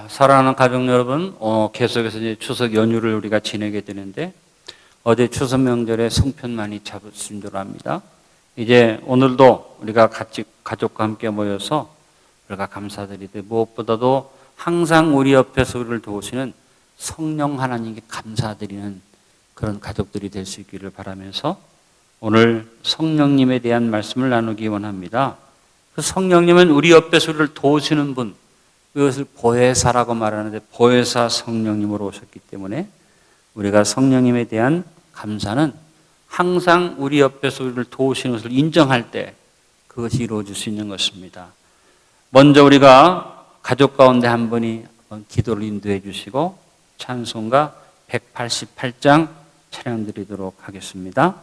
사랑하는 가족 여러분, 계속해서 이제 추석 연휴를 우리가 지내게 되는데 어제 추석 명절에 성편 많이 잡으신 줄 압니다. 이제 오늘도 우리가 같이 가족과 함께 모여서 우리가 감사드리되 무엇보다도 항상 우리 옆에서 우리를 도우시는 성령 하나님께 감사드리는 그런 가족들이 될 수 있기를 바라면서 오늘 성령님에 대한 말씀을 나누기 원합니다. 그 성령님은 우리 옆에서 우리를 도우시는 분, 이것을 보혜사라고 말하는데 보혜사 성령님으로 오셨기 때문에 우리가 성령님에 대한 감사는 항상 우리 옆에서 우리를 도우시는 것을 인정할 때 그것이 이루어질 수 있는 것입니다. 먼저 우리가 가족 가운데 한 분이 기도를 인도해 주시고 찬송가 188장 찬양 드리도록 하겠습니다.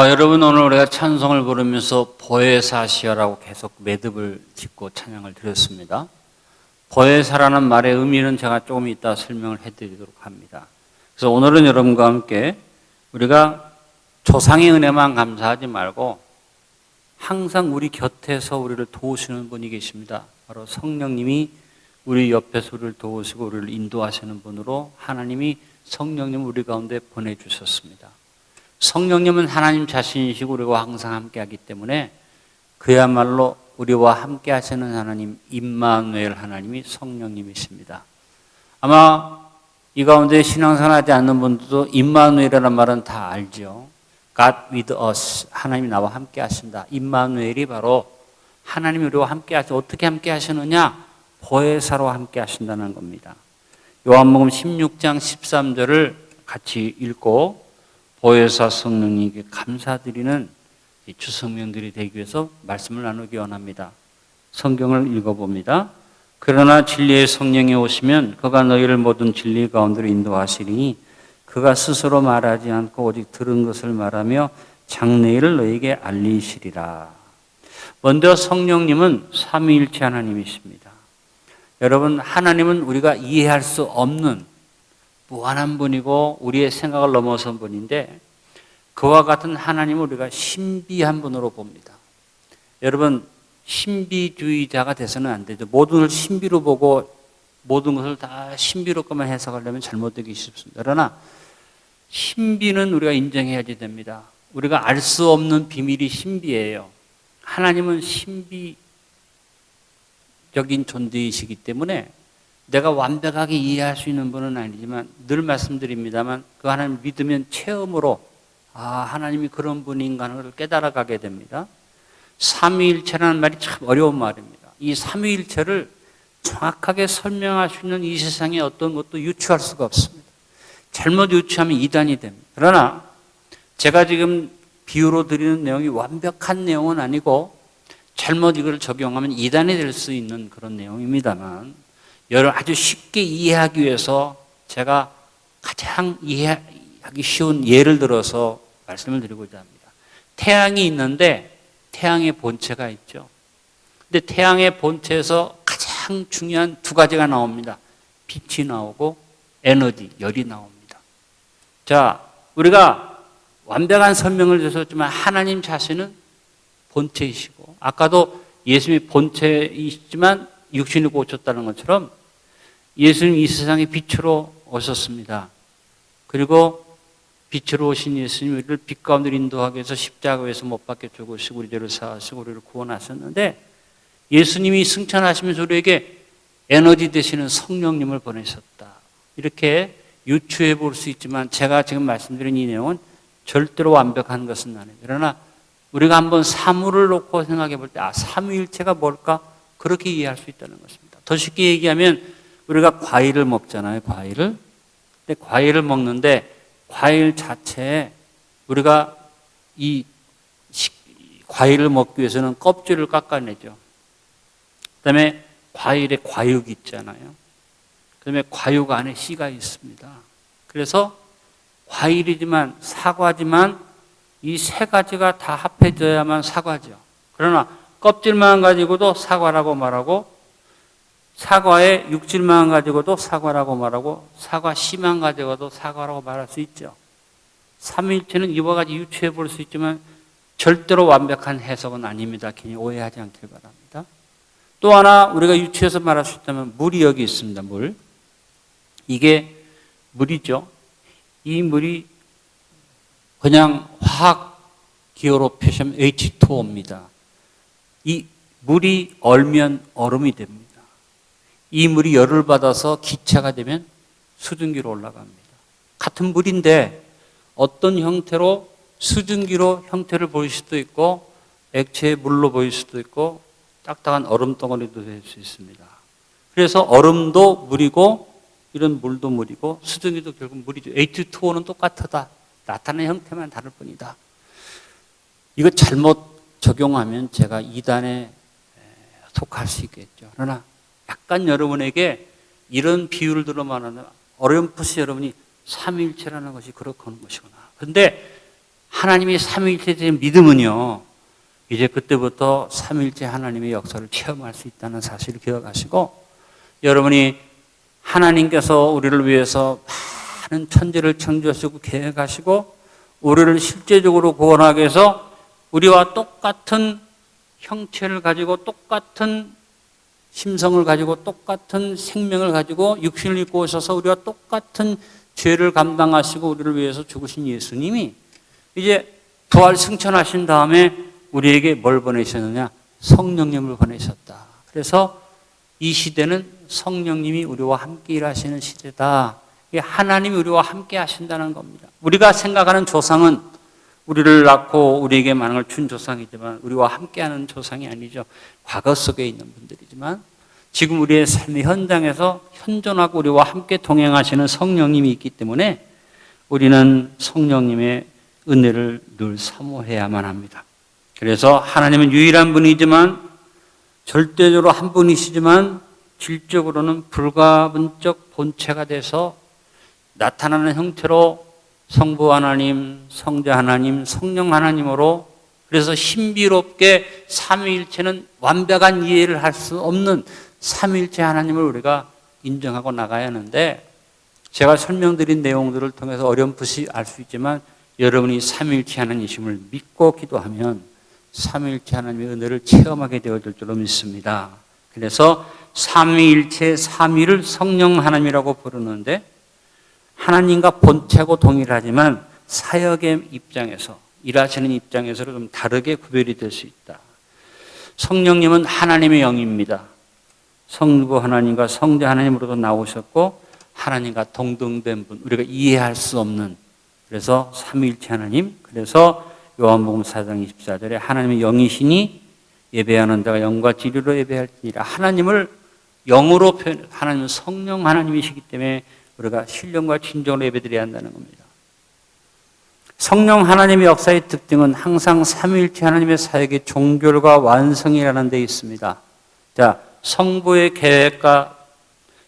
여러분 오늘 우리가 찬송을 부르면서 보혜사시여라고 계속 매듭을 짓고 찬양을 드렸습니다. 보혜사라는 말의 의미는 제가 조금 이따 설명을 해드리도록 합니다. 그래서 오늘은 여러분과 함께 우리가 조상의 은혜만 감사하지 말고 항상 우리 곁에서 우리를 도우시는 분이 계십니다. 바로 성령님이 우리 옆에서 우리를 도우시고 우리를 인도하시는 분으로 하나님이 성령님을 우리 가운데 보내주셨습니다. 성령님은 하나님 자신이시고 우리와 항상 함께하기 때문에 그야말로 우리와 함께하시는 하나님 임마누엘 하나님이 성령님이십니다. 아마 이 가운데 신앙생활하지 않는 분들도 임마누엘이라는 말은 다 알죠. God with us, 하나님이 나와 함께하신다. 임마누엘이 바로 하나님이 우리와 함께하시고 어떻게 함께하시느냐? 보혜사로 함께하신다는 겁니다. 요한복음 16장 13절을 같이 읽고 보혜사 성령님께 감사드리는 추석명들이 되기 위해서 말씀을 나누기 원합니다. 성경을 읽어봅니다. 그러나 진리의 성령이 오시면 그가 너희를 모든 진리 가운데로 인도하시리니 그가 스스로 말하지 않고 오직 들은 것을 말하며 장래일을 너에게 알리시리라. 먼저 성령님은 삼위일체 하나님이십니다. 여러분, 하나님은 우리가 이해할 수 없는 무한한 분이고 우리의 생각을 넘어선 분인데, 그와 같은 하나님을 우리가 신비한 분으로 봅니다. 여러분, 신비주의자가 돼서는 안 되죠. 모든 것을 신비로 보고 모든 것을 다 신비롭게만 해석하려면 잘못되기 쉽습니다. 그러나 신비는 우리가 인정해야지 됩니다. 우리가 알 수 없는 비밀이 신비예요. 하나님은 신비적인 존재이시기 때문에 내가 완벽하게 이해할 수 있는 분은 아니지만 늘 말씀드립니다만 그 하나님 믿으면 체험으로 하나님이 그런 분인가 하는 걸 깨달아가게 됩니다. 삼위일체라는 말이 참 어려운 말입니다. 이 삼위일체를 정확하게 설명할 수 있는 이 세상에 어떤 것도 유추할 수가 없습니다. 잘못 유추하면 이단이 됩니다. 그러나 제가 지금 비유로 드리는 내용이 완벽한 내용은 아니고 잘못 이걸 적용하면 이단이 될 수 있는 그런 내용입니다만, 여러분 아주 쉽게 이해하기 위해서 제가 가장 이해하기 쉬운 예를 들어서 말씀을 드리고자 합니다. 태양이 있는데 태양의 본체가 있죠. 근데 태양의 본체에서 가장 중요한 두 가지가 나옵니다. 빛이 나오고 에너지, 열이 나옵니다. 자, 우리가 완벽한 설명을 드렸지만 하나님 자신은 본체이시고, 아까도 예수님이 본체이시지만 육신을 입고 오셨다는 것처럼 예수님 이 세상에 빛으로 오셨습니다. 그리고 빛으로 오신 예수님 우리를 빛 가운데 인도하기 위해서 십자가에서 못 박혀 죽으시고 우리 죄를 사하시고 우리를 구원하셨는데, 예수님이 승천하시면서 우리에게 에너지 되시는 성령님을 보내셨다. 이렇게 유추해 볼 수 있지만 제가 지금 말씀드린 이 내용은 절대로 완벽한 것은 아닙니다. 그러나 우리가 한번 사물을 놓고 생각해 볼 때 삼위일체가 뭘까? 그렇게 이해할 수 있다는 것입니다. 더 쉽게 얘기하면 우리가 과일을 먹잖아요. 과일을. 근데 과일을 먹는데 과일 자체에 우리가 이 과일을 먹기 위해서는 껍질을 깎아내죠. 그다음에 과일에 과육이 있잖아요. 그다음에 과육 안에 씨가 있습니다. 그래서 과일이지만 사과지만 이 세 가지가 다 합해져야만 사과죠. 그러나 껍질만 가지고도 사과라고 말하고, 사과의 육질만 가지고도 사과라고 말하고, 사과 씨만 가지고도 사과라고 말할 수 있죠. 삼위일체는 이와 같이 유추해 볼 수 있지만 절대로 완벽한 해석은 아닙니다. 괜히 오해하지 않길 바랍니다. 또 하나 우리가 유추해서 말할 수 있다면 물이 여기 있습니다. 물. 이게 물이죠. 이 물이 그냥 화학 기호로 표시하면 H2O입니다. 이 물이 얼면 얼음이 됩니다. 이 물이 열을 받아서 기체가 되면 수증기로 올라갑니다. 같은 물인데 어떤 형태로 수증기로 형태를 보일 수도 있고 액체의 물로 보일 수도 있고 딱딱한 얼음 덩어리도 될 수 있습니다. 그래서 얼음도 물이고 이런 물도 물이고 수증기도 결국 물이죠. H2O는 똑같다. 나타나는 형태만 다를 뿐이다. 이거 잘못 적용하면 제가 이단에 속할 수 있겠죠. 그러나 약간 여러분에게 이런 비유를 들어 말하면 어렴풋이 여러분이 삼위일체라는 것이 그렇게 하는 것이구나. 그런데 하나님이 삼위일체에 대한 믿음은요, 이제 그때부터 삼위일체 하나님의 역사를 체험할 수 있다는 사실을 기억하시고, 여러분이 하나님께서 우리를 위해서 많은 천지를 창조하시고 계획하시고 우리를 실제적으로 구원하기 위해서 우리와 똑같은 형체를 가지고 똑같은 심성을 가지고 똑같은 생명을 가지고 육신을 입고 오셔서 우리와 똑같은 죄를 감당하시고 우리를 위해서 죽으신 예수님이 이제 부활 승천하신 다음에 우리에게 뭘 보내셨느냐? 성령님을 보내셨다. 그래서 이 시대는 성령님이 우리와 함께 일하시는 시대다. 하나님이 우리와 함께 하신다는 겁니다. 우리가 생각하는 조상은 우리를 낳고 우리에게 많은 걸 준 조상이지만 우리와 함께하는 조상이 아니죠. 과거 속에 있는 분들이지만 지금 우리의 삶의 현장에서 현존하고 우리와 함께 동행하시는 성령님이 있기 때문에 우리는 성령님의 은혜를 늘 사모해야만 합니다. 그래서 하나님은 유일한 분이지만 절대적으로 한 분이시지만 질적으로는 불가분적 본체가 돼서 나타나는 형태로 성부 하나님, 성자 하나님, 성령 하나님으로, 그래서 신비롭게 삼위일체는 완벽한 이해를 할 수 없는 삼위일체 하나님을 우리가 인정하고 나가야 하는데, 제가 설명드린 내용들을 통해서 어렴풋이 알 수 있지만 여러분이 삼위일체 하나님이심을 믿고 기도하면 삼위일체 하나님의 은혜를 체험하게 되어질 줄로 믿습니다. 그래서 삼위일체 삼위를 성령 하나님이라고 부르는데, 하나님과 본체하고 동일하지만 사역의 입장에서, 일하시는 입장에서는 좀 다르게 구별이 될 수 있다. 성령님은 하나님의 영입니다. 성부 하나님과 성자 하나님으로도 나오셨고 하나님과 동등된 분, 우리가 이해할 수 없는, 그래서 삼위일체 하나님. 그래서 요한복음 4장 24절에 하나님의 영이시니 예배하는 자가 영과 진리로 예배할지니라. 하나님을 영으로 표현, 하나님은 성령 하나님이시기 때문에 우리가 신령과 진정으로 예배드려야 한다는 겁니다. 성령 하나님의 역사의 특징은 항상 삼위일체 하나님의 사역의 종결과 완성이라는 데 있습니다. 자, 성부의 계획과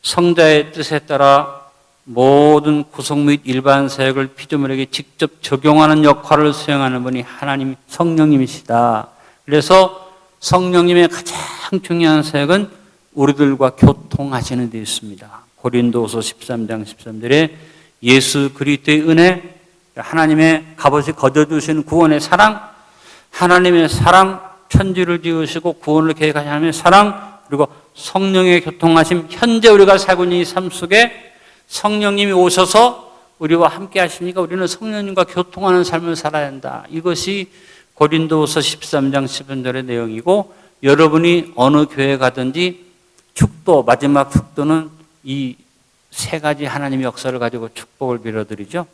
성자의 뜻에 따라 모든 구성 및 일반 사역을 피조물에게 직접 적용하는 역할을 수행하는 분이 하나님 성령님이시다. 그래서 성령님의 가장 중요한 사역은 우리들과 교통하시는 데 있습니다. 고린도후서 13장 13절에 예수 그리스도의 은혜, 하나님의 값없이 거둬주신 구원의 사랑, 하나님의 사랑, 천지를 지으시고 구원을 계획하신 하나님의 사랑, 그리고 성령의 교통하심, 현재 우리가 살고 있는 이 삶 속에 성령님이 오셔서 우리와 함께 하시니까 우리는 성령님과 교통하는 삶을 살아야 한다. 이것이 고린도후서 13장 10절의 내용이고, 여러분이 어느 교회 가든지 축도, 마지막 축도는 이 세 가지 하나님의 역사를 가지고 축복을 빌어드리죠.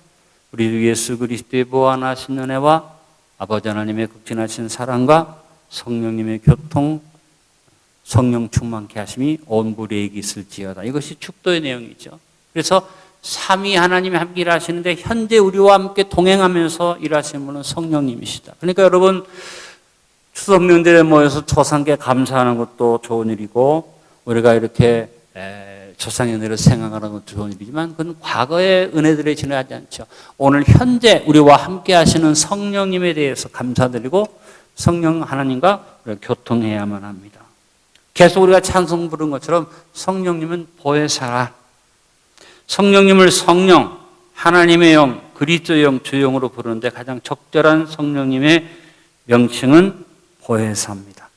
우리 예수 그리스도의 무한하신 은혜와 아버지 하나님의 극진하신 사랑과 성령님의 교통, 성령 충만케 하심이 온 무리에게 있을지어다. 이것이 축도의 내용이죠. 그래서 삼위 하나님이 함께 일하시는데 현재 우리와 함께 동행하면서 일하시는 분은 성령님이시다. 그러니까 여러분, 추석 명절에 모여서 조상께 감사하는 것도 좋은 일이고, 우리가 이렇게 조상의 은혜를 생각하는 것도 좋은 일이지만 그건 과거의 은혜들에 지나지 않죠. 오늘 현재 우리와 함께 하시는 성령님에 대해서 감사드리고 성령 하나님과 교통해야만 합니다. 계속 우리가 찬송 부른 것처럼 성령님은 보혜사라. 성령님을 성령, 하나님의 영, 그리스도의 영, 주 영으로 부르는데 가장 적절한 성령님의 명칭은 보혜사입니다.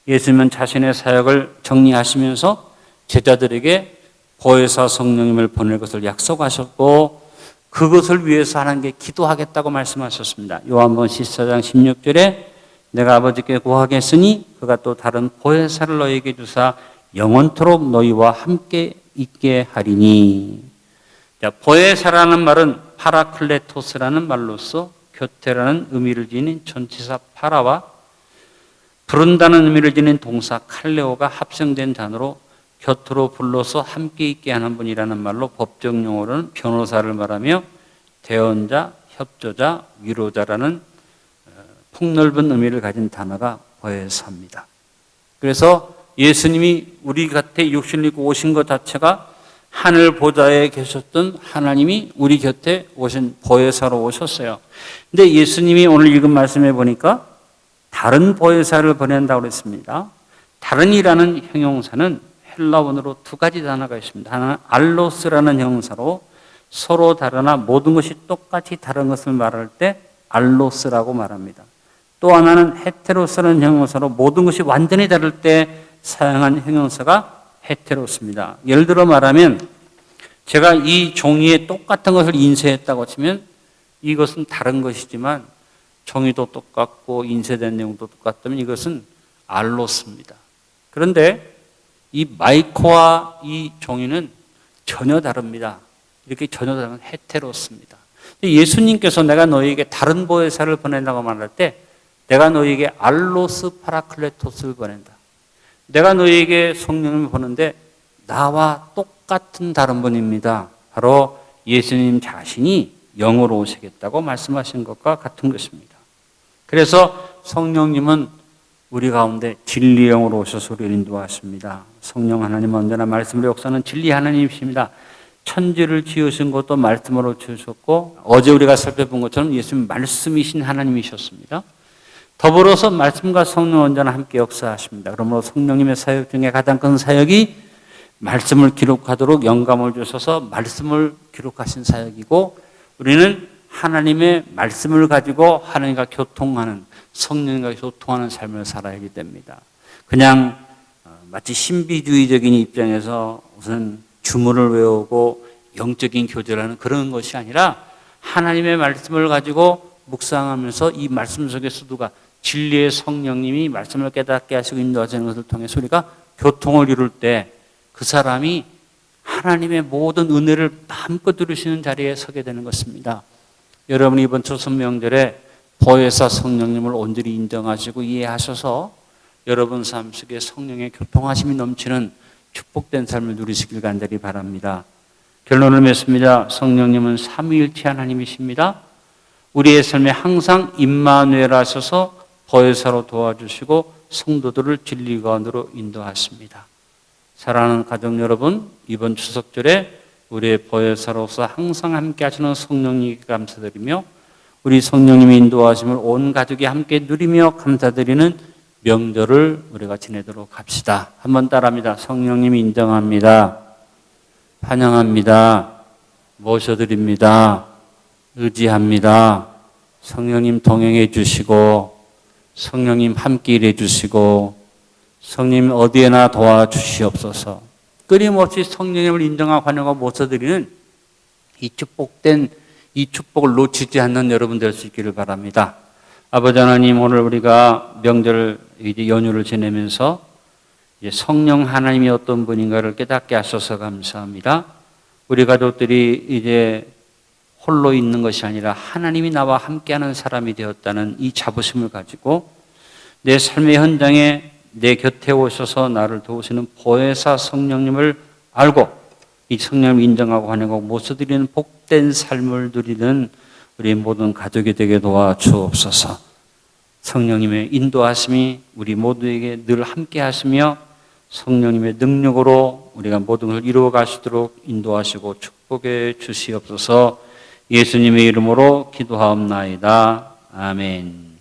예수님은 자신의 사역을 정리하시면서 제자들에게 보혜사 성령님을 보낼 것을 약속하셨고, 그것을 위해서 하나님께 기도하겠다고 말씀하셨습니다. 요한복음 14장 16절에 내가 아버지께 구하겠으니 그가 또 다른 보혜사를 너희에게 주사 영원토록 너희와 함께 있게 하리니. 자, 보혜사라는 말은 파라클레토스라는 말로서 교태라는 의미를 지닌 전치사 파라와 부른다는 의미를 지닌 동사 칼레오가 합성된 단어로 곁으로 불러서 함께 있게 하는 분이라는 말로 법정 용어로는 변호사를 말하며 대언자, 협조자, 위로자라는 폭넓은 의미를 가진 단어가 보혜사입니다. 그래서 예수님이 우리 곁에 육신을 입고 오신 것 자체가 하늘 보좌에 계셨던 하나님이 우리 곁에 오신 보혜사로 오셨어요. 근데 예수님이 오늘 읽은 말씀에 보니까 다른 보혜사를 보낸다고 그랬습니다. 다른이라는 형용사는 헬라어로 두 가지 단어가 있습니다. 하나는 알로스라는 형용사로 서로 다르나 모든 것이 똑같이 다른 것을 말할 때 알로스라고 말합니다. 또 하나는 헤테로스라는 형용사로 모든 것이 완전히 다를 때 사용한 형용사가 헤테로스입니다. 예를 들어 말하면 제가 이 종이에 똑같은 것을 인쇄했다고 치면 이것은 다른 것이지만 종이도 똑같고 인쇄된 내용도 똑같다면 이것은 알로스입니다. 그런데 이 마이크와 이 종이는 전혀 다릅니다. 이렇게 전혀 다른 헤테로스입니다. 예수님께서 내가 너희에게 다른 보혜사를 보낸다고 말할 때 내가 너희에게 알로스 파라클레토스를 보낸다. 내가 너희에게 성령을 보는데 나와 똑같은 다른 분입니다. 바로 예수님 자신이 영으로 오시겠다고 말씀하신 것과 같은 것입니다. 그래서 성령님은 우리 가운데 진리 영으로 오셔서 우리를 인도하십니다. 성령 하나님은 언제나 말씀으로 역사하는 진리 하나님이십니다. 천지를 지으신 것도 말씀으로 지으셨고 어제 우리가 살펴본 것처럼 예수님 말씀이신 하나님이셨습니다. 더불어서 말씀과 성령 언제나 함께 역사하십니다. 그러므로 성령님의 사역 중에 가장 큰 사역이 말씀을 기록하도록 영감을 주셔서 말씀을 기록하신 사역이고 우리는 하나님의 말씀을 가지고 하나님과 교통하는 성령과 교통하는 삶을 살아야 하기 때문이다. 그냥 마치 신비주의적인 입장에서 무슨 주문을 외우고 영적인 교제를 하는 그런 것이 아니라 하나님의 말씀을 가지고 묵상하면서 이 말씀 속에서 누가 진리의 성령님이 말씀을 깨닫게 하시고 인도하시는 것을 통해서 우리가 교통을 이룰 때 그 사람이 하나님의 모든 은혜를 마음껏 누리시는 자리에 서게 되는 것입니다. 여러분 이번 추석 명절에 보혜사 성령님을 온전히 인정하시고 이해하셔서 여러분 삶 속에 성령의 교통하심이 넘치는 축복된 삶을 누리시길 간절히 바랍니다. 결론을 맺습니다. 성령님은 삼위일체 하나님이십니다. 우리의 삶에 항상 임마누엘 하셔서 보혜사로 도와주시고 성도들을 진리 가운데로 인도하십니다. 사랑하는 가족 여러분, 이번 추석절에 우리의 보혜사로서 항상 함께 하시는 성령님께 감사드리며 우리 성령님의 인도하심을 온 가족이 함께 누리며 감사드리는 명절을 우리가 지내도록 합시다. 한번 따라합니다. 성령님 인정합니다. 환영합니다. 모셔드립니다. 의지합니다. 성령님 동행해 주시고 성령님 함께 일해 주시고 성령님 어디에나 도와주시옵소서. 끊임없이 성령님을 인정하고 환영하고 모셔드리는 이 축복을 놓치지 않는 여러분 될 수 있기를 바랍니다. 아버지 하나님, 오늘 우리가 명절 이제 연휴를 지내면서 이제 성령 하나님이 어떤 분인가를 깨닫게 하셔서 감사합니다. 우리 가족들이 이제 홀로 있는 것이 아니라 하나님이 나와 함께하는 사람이 되었다는 이 자부심을 가지고 내 삶의 현장에 내 곁에 오셔서 나를 도우시는 보혜사 성령님을 알고 이 성령을 인정하고 환영하고 모셔드리는 복된 삶을 누리는 우리 모든 가족이 되게 도와주옵소서. 성령님의 인도하심이 우리 모두에게 늘 함께 하시며 성령님의 능력으로 우리가 모든 것을 이루어 가시도록 인도하시고 축복해 주시옵소서. 예수님의 이름으로 기도하옵나이다. 아멘.